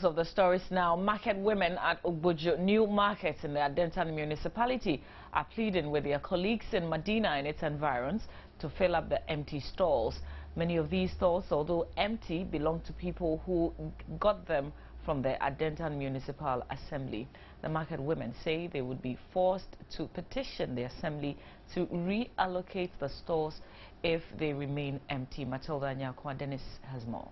Of the stories now, market women at Obujo New Market in the Adentan municipality are pleading with their colleagues in Medina and its environs to fill up the empty stalls. Many of these stalls, although empty, belong to people who got them from the Adentan Municipal Assembly. The market women say they would be forced to petition the assembly to reallocate the stalls if they remain empty. Matilda and Acquah Dennis has more.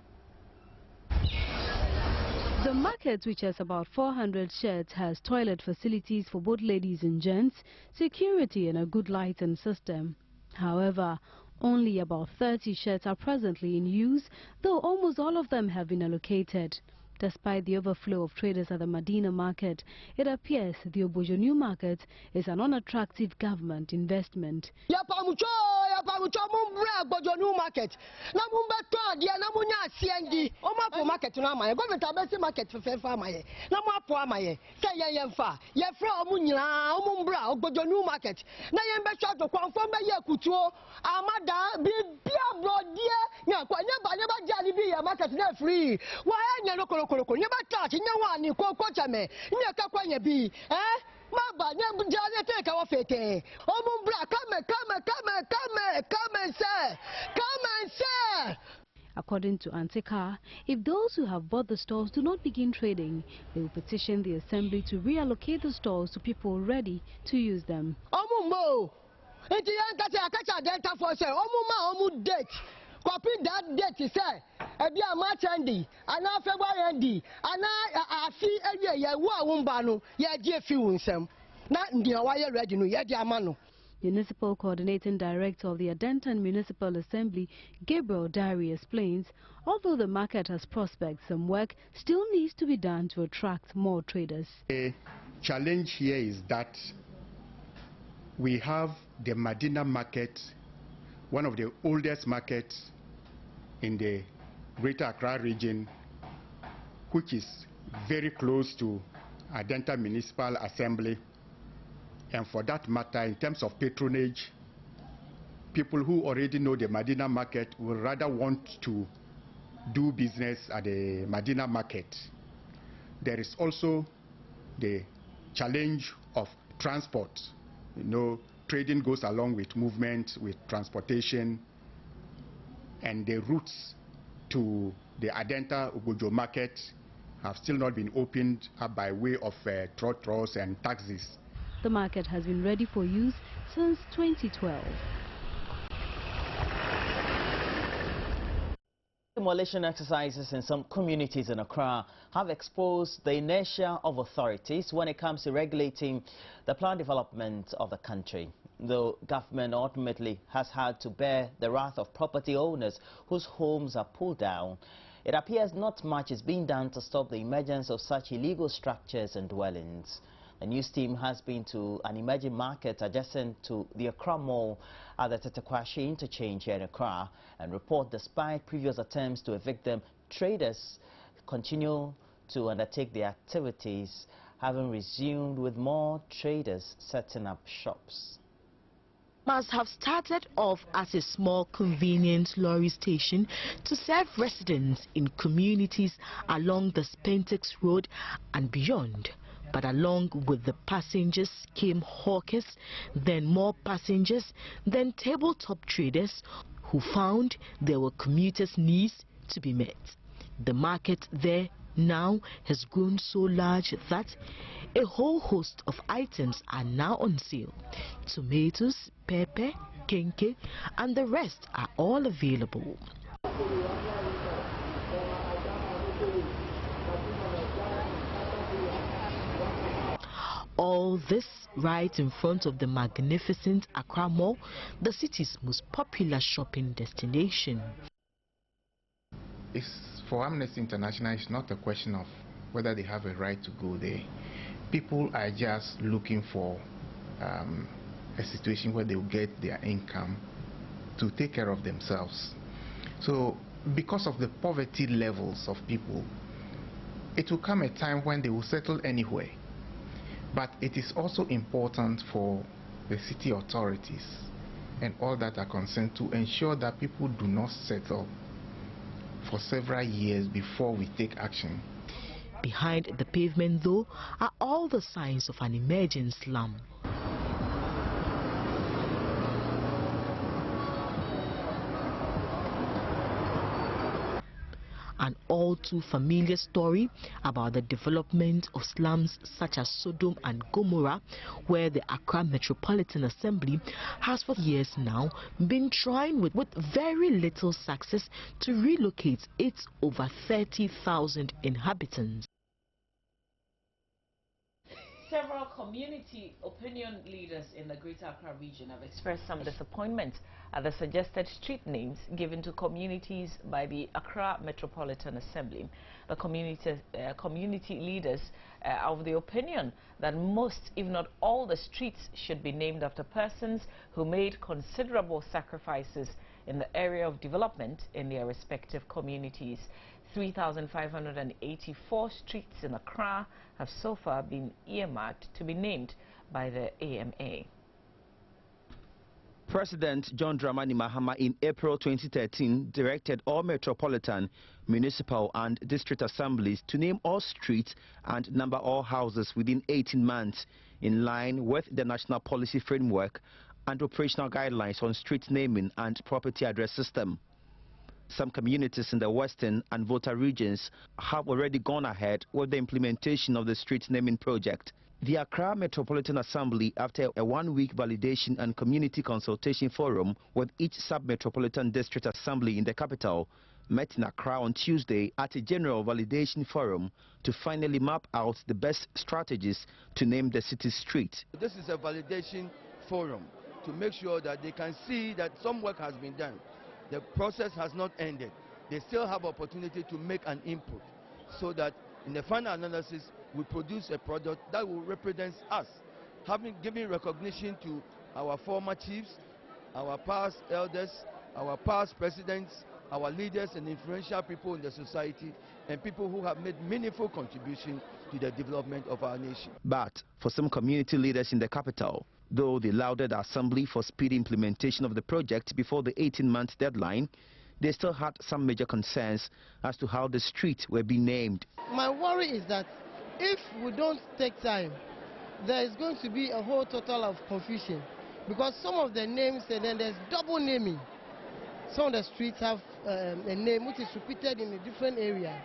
The market, which has about 400 sheds, has toilet facilities for both ladies and gents, security and a good lighting system. However, only about 30 sheds are presently in use, though almost all of them have been allocated. Despite the overflow of traders at the Medina market, it appears the Obujo New Market is an unattractive government investment. Obujo New Market. Na mumbeto dia na munya asiendi. O mapo market na amaye. Government abesi market fefe amaye. Na mapo amaye. Se yemfa. Ye fra omu nyina, omu mbra Obujo New Market. Na yembe shot to confirm be ye kutuo. Amada bibia brodie nya kwa nyeba jani bi ye market na free. Wa nya no kolokolo. Nyeba touch nya wani ko chame. Nya ka kwanye bi. Maba nya jani take wa fete. Omu mbra come and say. According to Acquah, if those who have bought the stalls do not begin trading, they will petition the assembly to reallocate the stalls to people ready to use them. Omumo, iti yankati akacha delta for say omu date. Copy that date say ebi a March endi, ana February endi, ana afi ewie ye wo awumba no ye die fi wunsem. Na ndi awaye ready no ye di amano. Municipal Coordinating Director of the Adentan Municipal Assembly, Gabriel Diary, explains, although the market has prospects, some work still needs to be done to attract more traders. The challenge here is that we have the Medina market, one of the oldest markets in the Greater Accra region, which is very close to Adentan Municipal Assembly. And for that matter, in terms of patronage, people who already know the Medina market will rather want to do business at the Medina market. There is also the challenge of transport. You know, trading goes along with movement, with transportation, and the routes to the Adenta Obujo market have still not been opened up by way of trotros and taxis. The market has been ready for use since 2012. Demolition exercises in some communities in Accra have exposed the inertia of authorities when it comes to regulating the planned development of the country. The government ultimately has had to bear the wrath of property owners whose homes are pulled down. It appears not much is being done to stop the emergence of such illegal structures and dwellings. The news team has been to an emerging market adjacent to the Acquah Mall at the Tetekwashi interchange here in Accra and report despite previous attempts to evict them, traders continue to undertake their activities, having resumed with more traders setting up shops. Must have started off as a small convenience lorry station to serve residents in communities along the Spentex Road and beyond. But along with the passengers came hawkers, then more passengers, then tabletop traders who found there were commuters' needs to be met. The market there now has grown so large that a whole host of items are now on sale. Tomatoes, pepper, kenke, and the rest are all available. All this right in front of the magnificent Acquah Mall, the city's most popular shopping destination. For Amnesty International, it's not a question of whether they have a right to go there. People are just looking for a situation where they will get their income to take care of themselves. So because of the poverty levels of people, it will come a time when they will settle anywhere. But it is also important for the city authorities and all that are concerned to ensure that people do not settle for several years before we take action. Behind the pavement, though, are all the signs of an emerging slum. An all too familiar story about the development of slums such as Sodom and Gomorrah, where the Accra Metropolitan Assembly has for years now been trying with very little success to relocate its over 30,000 inhabitants. Several community opinion leaders in the Greater Accra region have expressed some disappointment at the suggested street names given to communities by the Accra Metropolitan Assembly. The community leaders are of the opinion that most, if not all, the streets should be named after persons who made considerable sacrifices in the area of development in their respective communities. 3,584 streets in Accra have so far been earmarked to be named by the AMA. President John Dramani Mahama in April 2013 directed all metropolitan, municipal and district assemblies to name all streets and number all houses within 18 months, in line with the national policy framework and operational guidelines on street naming and property address system. Some communities in the western and Volta regions have already gone ahead with the implementation of the street naming project. The Accra Metropolitan Assembly, after a one-week validation and community consultation forum with each sub-metropolitan district assembly in the capital, met in Accra on Tuesday at a general validation forum to finally map out the best strategies to name the city's street. This is a validation forum to make sure that they can see that some work has been done. The process has not ended. They still have opportunity to make an input so that in the final analysis we produce a product that will represent us, giving recognition to our former chiefs, our past elders, our past presidents, our leaders and influential people in the society, and people who have made meaningful contribution to the development of our nation. But for some community leaders in the capital, though they lauded the assembly for speedy implementation of the project before the 18-month deadline, they still had some major concerns as to how the streets were being named. My worry is that if we don't take time, there is going to be a whole total of confusion, because some of the names and then there's double naming. Some of the streets have a name which is repeated in a different area,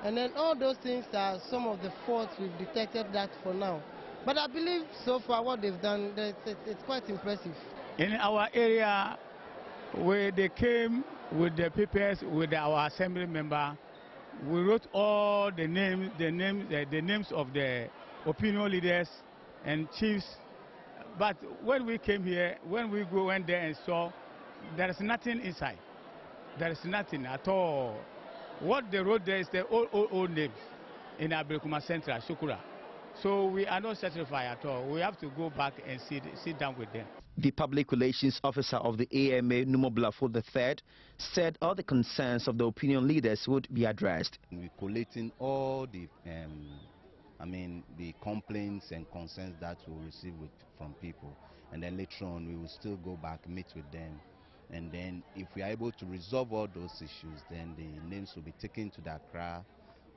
and then all those things are some of the faults we've detected that for now. But I believe so far what they've done, it's quite impressive. In our area, where they came with the papers with our assembly member, we wrote all the names of the opinion leaders and chiefs. But when we came here, when we went there and saw, there is nothing inside. There is nothing at all. What they wrote there is the old names in Abrikuma Central, Shukura. So we are not satisfied at all. We have to go back and sit down with them. The public relations officer of the AMA, Numo Blafo III, said all the concerns of the opinion leaders would be addressed. We're collating all the the complaints and concerns that we'll receive from people, and then later on we will still go back, meet with them, and then if we are able to resolve all those issues, then the names will be taken to the Accra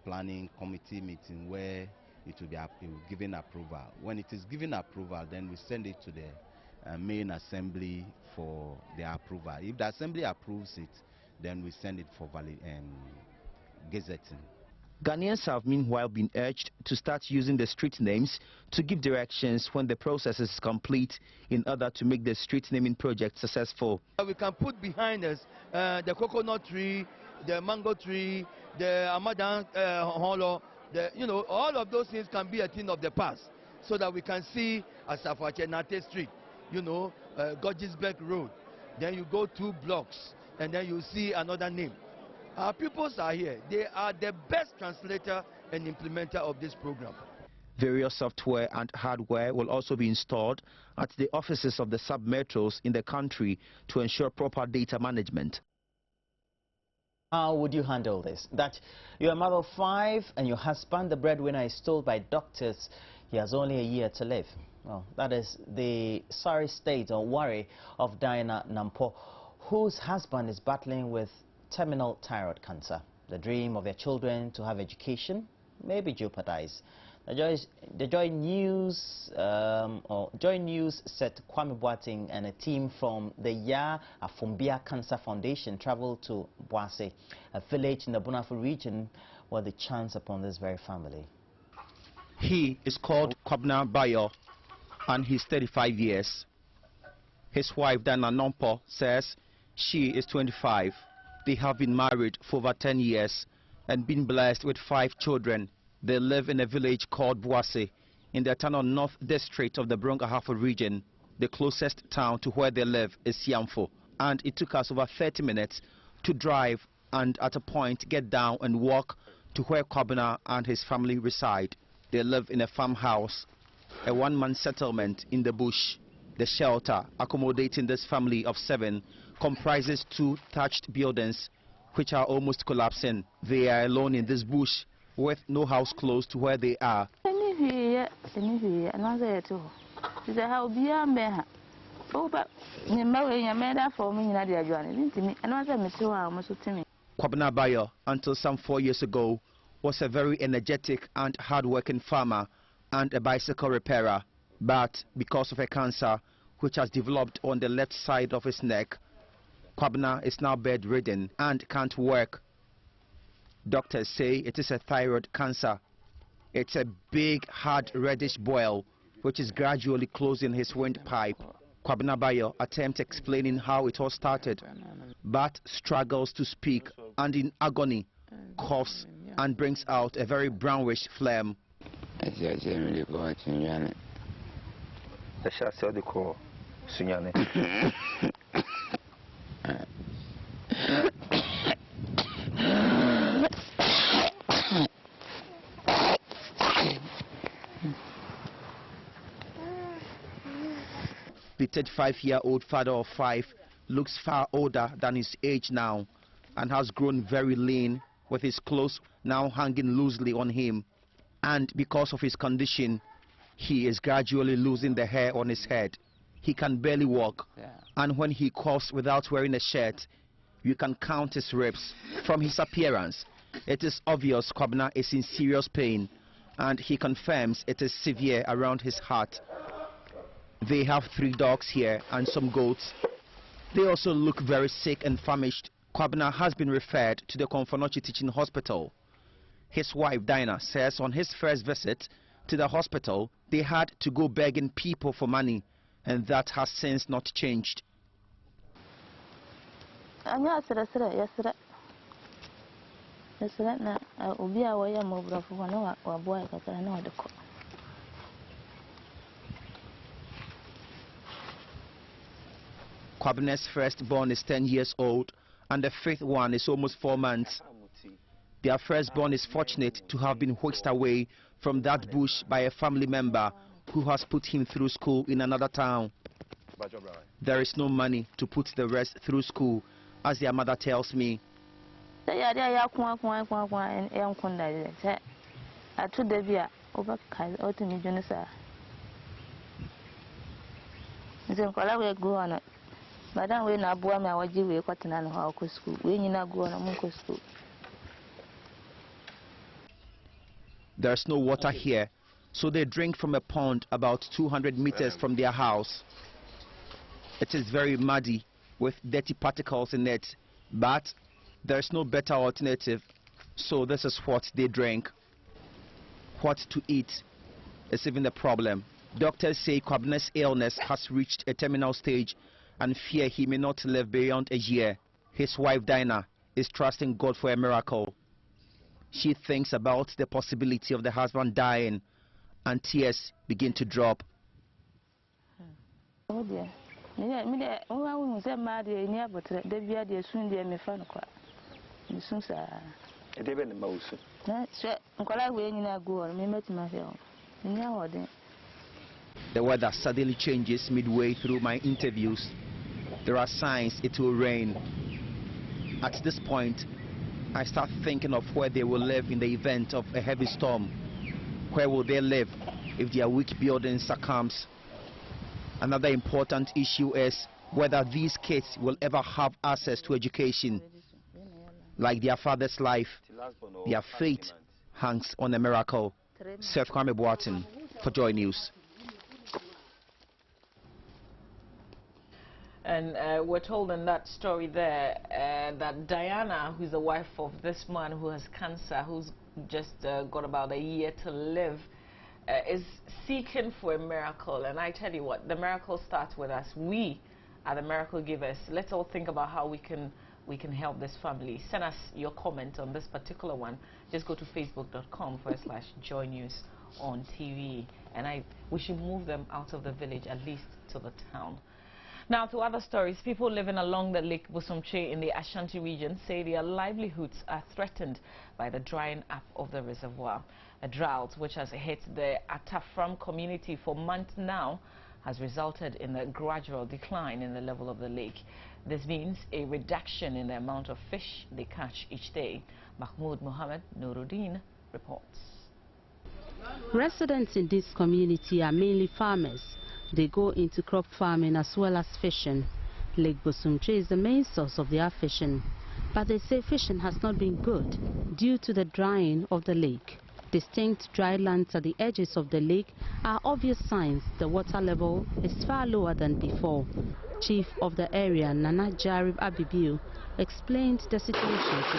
Planning Committee meeting where it will be given approval. When it is given approval, then we send it to the main assembly for their approval. If the assembly approves it, then we send it for gazetting. Ghanaians have meanwhile been urged to start using the street names to give directions when the process is complete in order to make the street naming project successful. We can put behind us the coconut tree, the mango tree, the Amadan Holo, all of those things can be a thing of the past, so that we can see Asafache Nate Street, Gorgesburg Road. Then you go 2 blocks and then you see another name. Our pupils are here. They are the best translator and implementer of this program. Various software and hardware will also be installed at the offices of the sub-metros in the country to ensure proper data management. How would you handle this? That you're a mother of 5 and your husband, the breadwinner, is told by doctors he has only a year to live. Well, that is the sorry state or worry of Diana Nampo, whose husband is battling with terminal thyroid cancer. The dream of their children to have education may be jeopardized. The Joy News said Kwame Boateng and a team from the Ya Afumbia Cancer Foundation traveled to Boase, a village in the Bunafo region, where they chance upon this very family. He is called Kwabna Bayo, and he's 35 years. His wife, Dana Nompo, says she is 25. They have been married for over 10 years and been blessed with 5 children. They live in a village called Boase in the Tano North District of the Bronx-Ahafo region. The closest town to where they live is Siamfo, and it took us over 30 minutes to drive and at a point get down and walk to where Kwabna and his family reside. They live in a farmhouse, a one-man settlement in the bush. The shelter accommodating this family of 7 comprises 2 thatched buildings which are almost collapsing. They are alone in this bush with no house close to where they are. Kwabna Bayo, until some 4 years ago, was a very energetic and hard-working farmer and a bicycle repairer. But because of a cancer which has developed on the left side of his neck, Kwabna is now bedridden and can't work. Doctors say it is a thyroid cancer. It's a big, hard, reddish boil which is gradually closing his windpipe. Kwabna Bayo attempts explaining how it all started, but struggles to speak and in agony coughs and brings out a very brownish phlegm. The 35-year-old father of 5 looks far older than his age now and has grown very lean, with his clothes now hanging loosely on him. And because of his condition, he is gradually losing the hair on his head. He can barely walk, and when he coughs without wearing a shirt, you can count his ribs. From his appearance, it is obvious Kwabna is in serious pain, and he confirms it is severe around his heart. They have 3 dogs here and some goats. They also look very sick and famished. Kwabna has been referred to the Konfonochi Teaching Hospital. His wife Dinah says on his first visit to the hospital, they had to go begging people for money, and that has since not changed. Kwabna's firstborn is 10 years old, and the 5th one is almost 4 months. Their firstborn is fortunate to have been whisked away from that bush by a family member who has put him through school in another town. There is no money to put the rest through school, as their mother tells me. There's no water here, so they drink from a pond about 200 meters from their house. It is very muddy with dirty particles in it, but there's no better alternative, so this is what they drink. What to eat is even a problem. Doctors say Kwabna's illness has reached a terminal stage and fear he may not live beyond a year. His wife Dinah is trusting God for a miracle. She thinks about the possibility of the husband dying, and tears begin to drop. Oh dear. The weather suddenly changes midway through my interviews. There are signs it will rain. At this point, I start thinking of where they will live in the event of a heavy storm. Where will they live if their weak building succumbs? Another important issue is whether these kids will ever have access to education. Like their father's life, their fate hangs on a miracle. Seth Kwame Boateng for Joy News. And we're told in that story there that Diana, who's the wife of this man who has cancer, who's just got about a year to live, is seeking for a miracle. And I tell you what, the miracle starts with us. We are the miracle givers. Let's all think about how we can help this family. Send us your comment on this particular one. Just go to facebook.com/joynews on TV. And we should move them out of the village, at least to the town. Now to other stories. People living along the Lake Bosomtwe in the Ashanti region say their livelihoods are threatened by the drying up of the reservoir. A drought which has hit the Atafram community for months now has resulted in a gradual decline in the level of the lake. This means a reduction in the amount of fish they catch each day. Mahmoud Mohammed Nuruddin reports. Residents in this community are mainly farmers. They go into crop farming as well as fishing. Lake Bosomtwe is the main source of their fishing. But they say fishing has not been good due to the drying of the lake. Distinct dry lands at the edges of the lake are obvious signs the water level is far lower than before. Chief of the area, Nana Jarib Abibiu, explained the situation to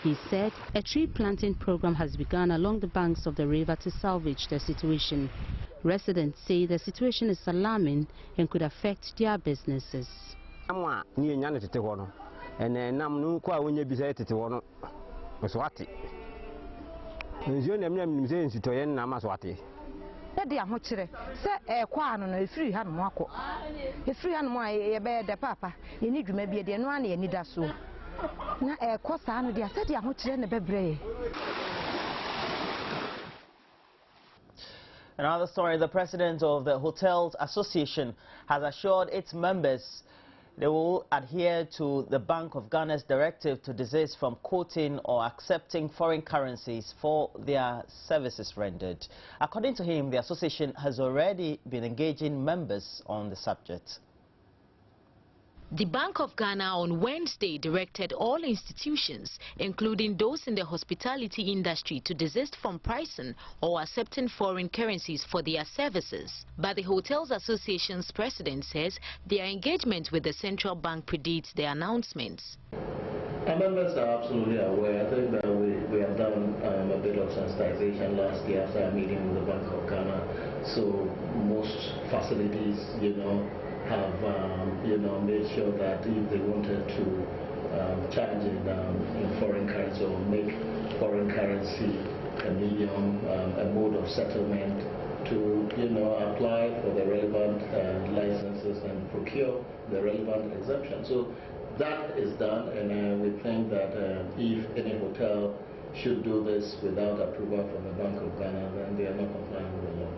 He said a tree planting program has begun along the banks of the river to salvage the situation. Residents say the situation is alarming and could affect their businesses. Another story, the president of the Hotels Association has assured its members they will adhere to the Bank of Ghana's directive to desist from quoting or accepting foreign currencies for their services rendered. According to him, the association has already been engaging members on the subject. The Bank of Ghana on Wednesday directed all institutions, including those in the hospitality industry, to desist from pricing or accepting foreign currencies for their services. But the Hotels Association's president says their engagement with the central bank predates the announcements. Our members are absolutely aware. I think that we have done a bit of sensitization last year after a meeting with the Bank of Ghana. So most facilities, have made sure that if they wanted to charge in foreign currency or make foreign currency a medium, a mode of settlement, to apply for the relevant licenses and procure the relevant exemption. So that is done, and we think that if any hotel should do this without approval from the Bank of Ghana, then they are not complying with the law.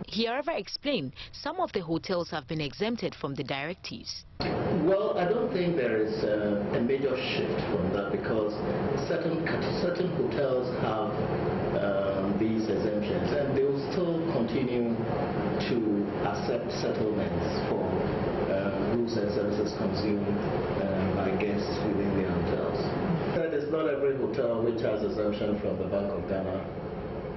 He, however, explained some of the hotels have been exempted from the directives. Well, I don't think there is a major shift from that, because certain hotels have these exemptions, and they will still continue to accept settlements for goods and services consumed by guests within their hotels. That is not every hotel which has exemption from the Bank of Ghana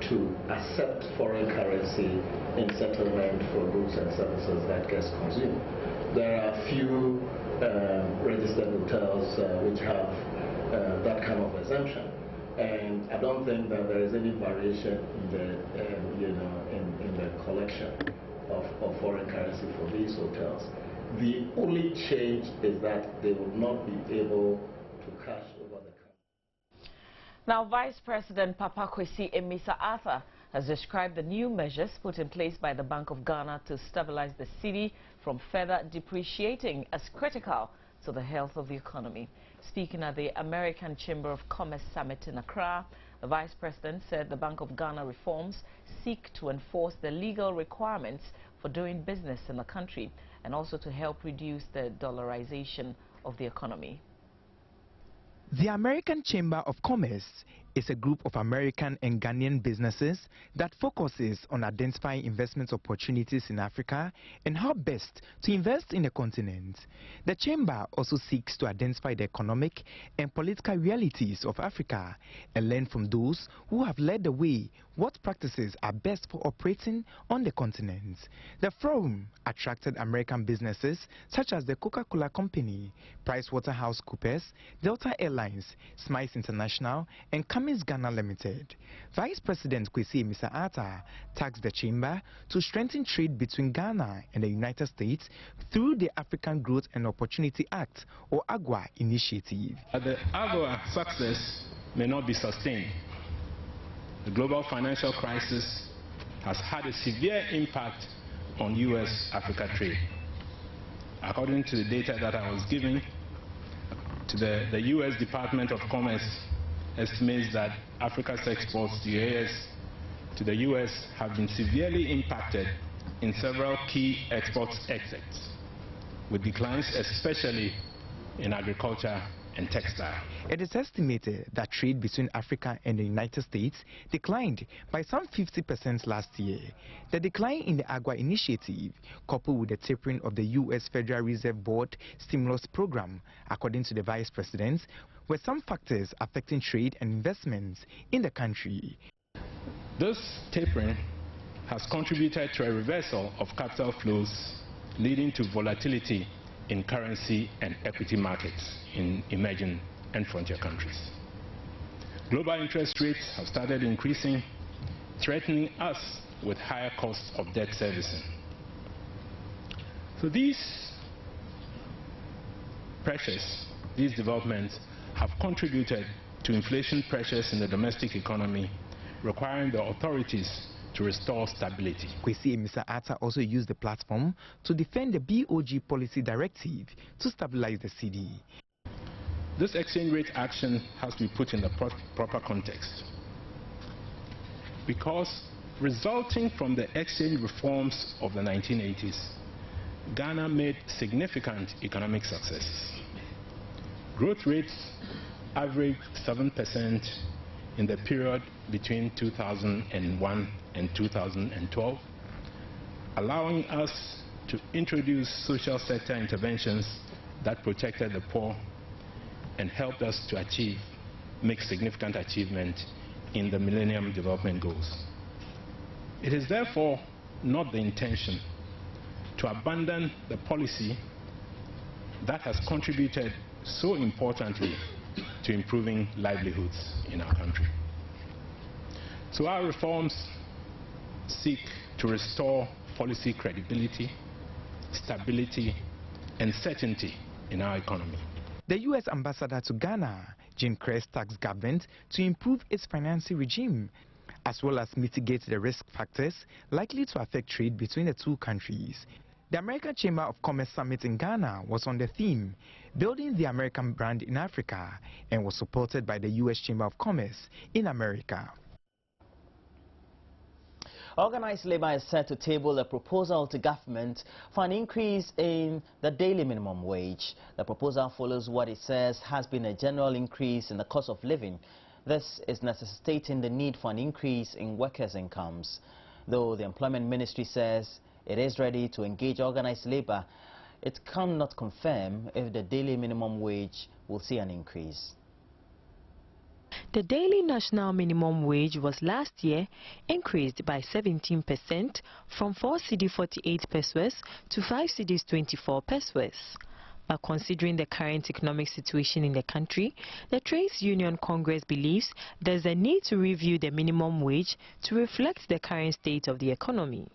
to accept foreign currency in settlement for goods and services that guests consume. There are few registered hotels which have that kind of exemption, and I don't think that there is any variation in the in the collection of foreign currency for these hotels. The only change is that they will not be able to cash over the counter. Now, Vice President Papa Kwesi Emisa Arthur has described the new measures put in place by the Bank of Ghana to stabilize the cedi from further depreciating as critical to the health of the economy. Speaking at the American Chamber of Commerce Summit in Accra, the Vice President said the Bank of Ghana reforms seek to enforce the legal requirements for doing business in the country and also to help reduce the dollarization of the economy. The American Chamber of Commerce is a group of American and Ghanaian businesses that focuses on identifying investment opportunities in Africa and how best to invest in the continent. The chamber also seeks to identify the economic and political realities of Africa and learn from those who have led the way what practices are best for operating on the continent. The forum attracted American businesses such as the Coca-Cola Company, PricewaterhouseCoopers, Delta Airlines, Smiles International, and Cummins Ghana Limited. Vice President Kwesi Ata tasked the chamber to strengthen trade between Ghana and the United States through the African Growth and Opportunity Act, or Acquah initiative. The Acquah success may not be sustained. The global financial crisis has had a severe impact on U.S.-Africa trade. According to the data that I was giving, the U.S. Department of Commerce estimates that Africa's exports to the U.S. have been severely impacted in several key export exits, with declines especially in agriculture and textile. It is estimated that trade between Africa and the United States declined by some 50% last year. The decline in the Acquah initiative, coupled with the tapering of the U.S. Federal Reserve Board stimulus program, according to the Vice President, were some factors affecting trade and investments in the country. This tapering has contributed to a reversal of capital flows, leading to volatility in currency and equity markets in emerging and frontier countries. Global interest rates have started increasing, threatening us with higher costs of debt servicing. So these pressures, these developments have contributed to inflation pressures in the domestic economy, requiring the authorities to restore stability. Kwesi Ata also used the platform to defend the BOG policy directive to stabilize the cedi. This exchange rate action has to be put in the proper context, because resulting from the exchange reforms of the 1980s, Ghana made significant economic successes. Growth rates averaged 7% in the period between 2001 and 2012, allowing us to introduce social sector interventions that protected the poor and helped us to make significant achievement in the Millennium Development Goals. It is therefore not the intention to abandon the policy that has contributed so importantly to improving livelihoods in our country. So our reforms seek to restore policy credibility, stability, and certainty in our economy. The U.S. ambassador to Ghana, Jim Crest, tasked government to improve its financing regime, as well as mitigate the risk factors likely to affect trade between the two countries. The American Chamber of Commerce Summit in Ghana was on the theme, Building the American Brand in Africa, and was supported by the U.S. Chamber of Commerce in America. Organized labor is set to table a proposal to government for an increase in the daily minimum wage. The proposal follows what it says has been a general increase in the cost of living. This is necessitating the need for an increase in workers' incomes. Though the Employment Ministry says it is ready to engage organized labor, it cannot confirm if the daily minimum wage will see an increase. The daily national minimum wage was last year increased by 17% from 4 cedi 48 pesos to 5 cedis 24 pesos. But considering the current economic situation in the country, the Trades Union Congress believes there's a need to review the minimum wage to reflect the current state of the economy.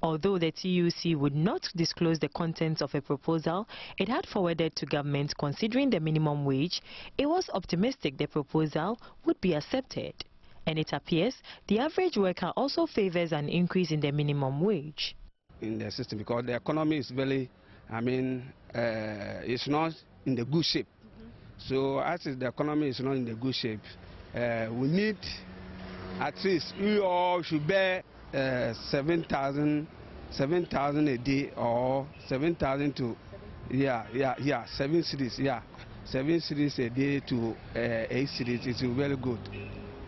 Although the TUC would not disclose the contents of a proposal it had forwarded to government considering the minimum wage, it was optimistic the proposal would be accepted. And it appears the average worker also favors an increase in the minimum wage. In the system, because the economy is very, it's not in the good shape. So as the economy is not in the good shape, we need, at least, we all should bear 7,000 a day, or 7,000 to 7 cedis, 7 cedis a day to 8 cedis. It's very good.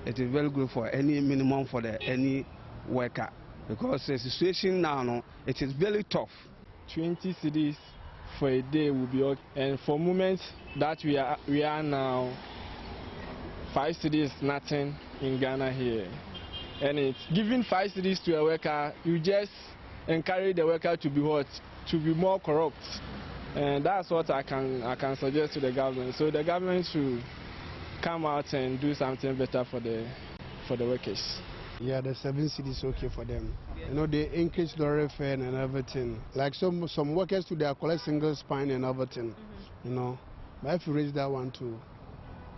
it is very good for any minimum for any worker, because the situation now, it is very tough. 20 cedis for a day will be okay. And for moments that we are now, 5 cedis nothing in Ghana here. And it's giving 5 cedis to a worker, you just encourage the worker to be what? To be more corrupt. And that's what I can suggest to the government. So the government should come out and do something better for the workers. Yeah, the 7 cedis is okay for them. You know, they increase lorry fare and everything. Like some workers too, they collect single spine and everything. You know, but if you raise that one too,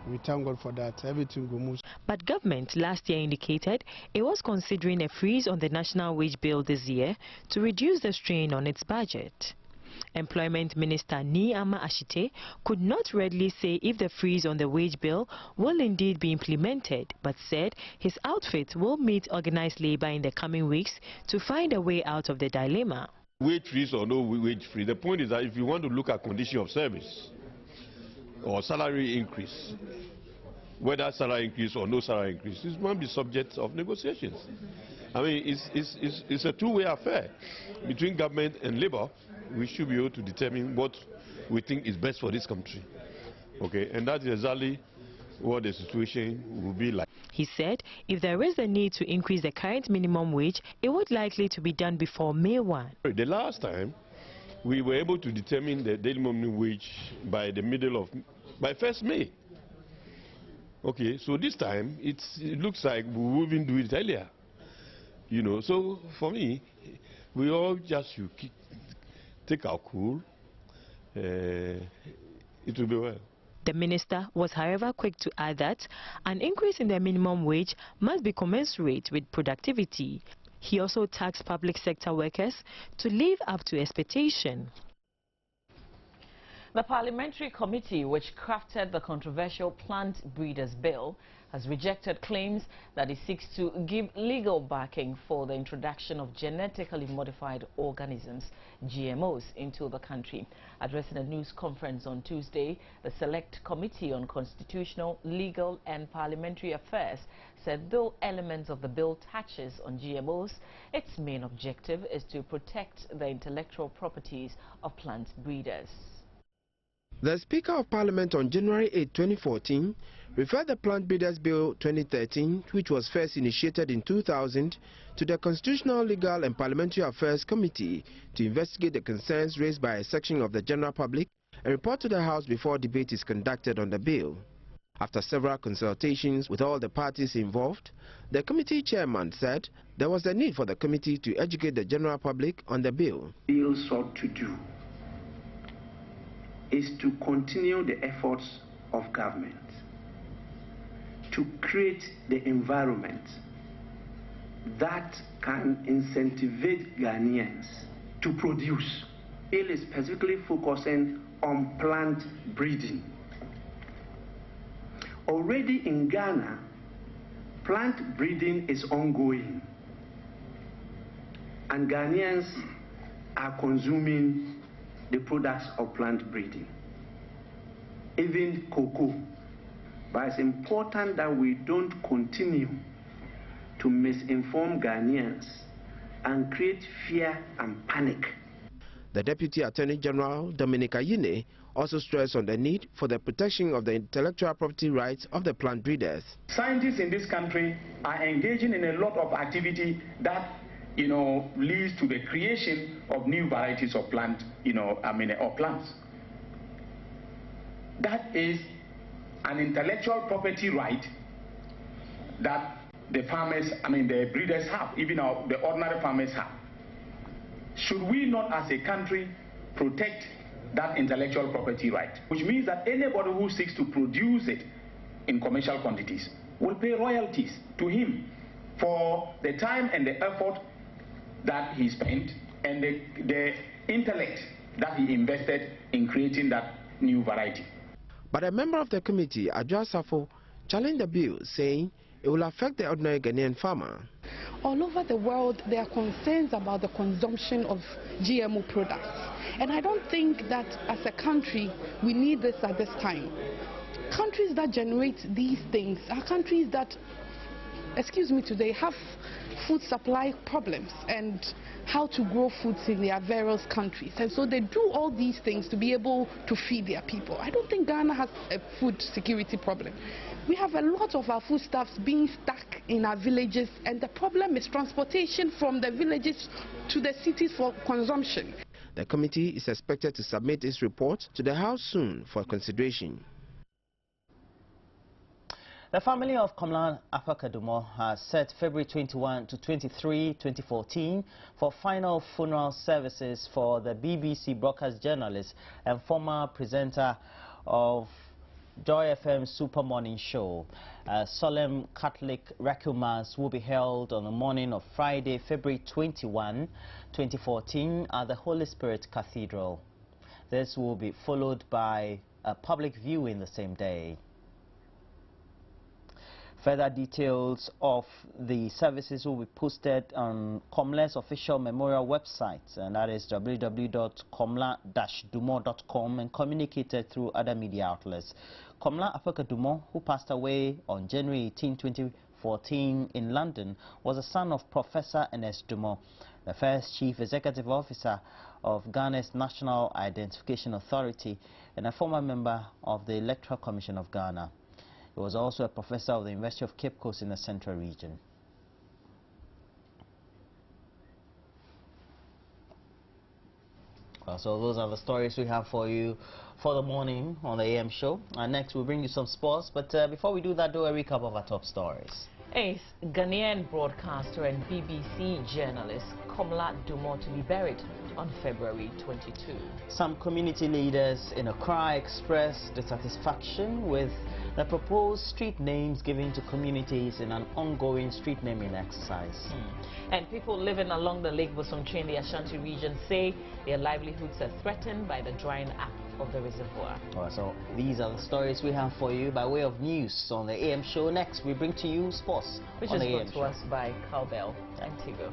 we thank God for that. Everything will move. But government last year indicated it was considering a freeze on the national wage bill this year to reduce the strain on its budget. Employment Minister Niama Ashite could not readily say if the freeze on the wage bill will indeed be implemented, but said his outfit will meet organized labor in the coming weeks to find a way out of the dilemma. Wage freeze or no wage freeze, the point is that if you want to look at condition of service or salary increase, whether salary increase or no salary increase, this might be subject of negotiations. I mean, it's a two-way affair between government and labor. We should be able to determine what we think is best for this country. Okay, and that's exactly what the situation will be like. He said if there is a need to increase the current minimum wage, it would likely to be done before May 1. The last time, we were able to determine the daily minimum wage by 1st May. Okay, so this time, it looks like we will even do it earlier. You know, so for me, we all just should take our cool. It will be well. The minister was, however, quick to add that an increase in the minimum wage must be commensurate with productivity. He also tasked public sector workers to live up to expectation. The parliamentary committee which crafted the controversial plant breeders bill has rejected claims that it seeks to give legal backing for the introduction of genetically modified organisms, GMOs, into the country. Addressing a news conference on Tuesday, the Select Committee on Constitutional, Legal and Parliamentary Affairs said though elements of the bill touches on GMOs, its main objective is to protect the intellectual properties of plant breeders. The Speaker of Parliament on January 8, 2014, referred the Plant Breeders Bill 2013, which was first initiated in 2000, to the Constitutional, Legal and Parliamentary Affairs Committee to investigate the concerns raised by a section of the general public and report to the House before debate is conducted on the bill. After several consultations with all the parties involved, the committee chairman said there was a need for the committee to educate the general public on the bill. The bill sought to do is to continue the efforts of government to create the environment that can incentivize Ghanaians to produce. It is specifically focusing on plant breeding. Already in Ghana, plant breeding is ongoing, and Ghanaians are consuming the products of plant breeding, even cocoa. But it's important that we don't continue to misinform Ghanaians and create fear and panic. The Deputy Attorney General, Dominic Ayine, also stressed on the need for the protection of the intellectual property rights of the plant breeders. Scientists in this country are engaging in a lot of activity that leads to the creation of new varieties of plant, or plants. That is an intellectual property right that the farmers, the breeders have, even the ordinary farmers have. Should we not, as a country, protect that intellectual property right? Which means that anybody who seeks to produce it in commercial quantities will pay royalties to him for the time and the effort that he spent and the intellect that he invested in creating that new variety. But a member of the committee, Adjoa Safo, challenged the bill, saying it will affect the ordinary Ghanaian farmer. All over the world, there are concerns about the consumption of GMO products. And I don't think that as a country, we need this at this time. Countries that generate these things are countries that excuse me, today have food supply problems and how to grow foods in their various countries. And so they do all these things to be able to feed their people. I don't think Ghana has a food security problem. We have a lot of our foodstuffs being stuck in our villages, and the problem is transportation from the villages to the cities for consumption. The committee is expected to submit its report to the House soon for consideration. The family of Colin Avocados has set February 21 to 23, 2014 for final funeral services for the BBC broadcast journalist and former presenter of Joy FM Super Morning Show. A solemn Catholic requiem mass will be held on the morning of Friday, February 21, 2014 at the Holy Spirit Cathedral. This will be followed by a public viewing the same day. Further details of the services will be posted on Comla's official memorial website, and that is www.comla-dumo.com, and communicated through other media outlets. Colin Avocados, who passed away on January 18, 2014 in London, was the son of Professor Ernest Dumont, the first Chief Executive Officer of Ghana's National Identification Authority and a former member of the Electoral Commission of Ghana. He was also a professor of the University of Cape Coast in the Central Region. So those are the stories we have for you for the morning on the AM show. And next we'll bring you some sports, but before we do that, do a recap of our top stories. Ace, Ghanaian broadcaster and BBC journalist Colin Avocados to be buried on February 22. Some community leaders in Acquah expressed dissatisfaction with the proposed street names given to communities in an ongoing street naming exercise. And people living along the Lake Bosomtwe in the Ashanti region say their livelihoods are threatened by the drying up of the reservoir. So these are the stories we have for you by way of news on the AM show. Next, we bring to you sports, which on is the brought AM to show. us by Cowbell and Tigo.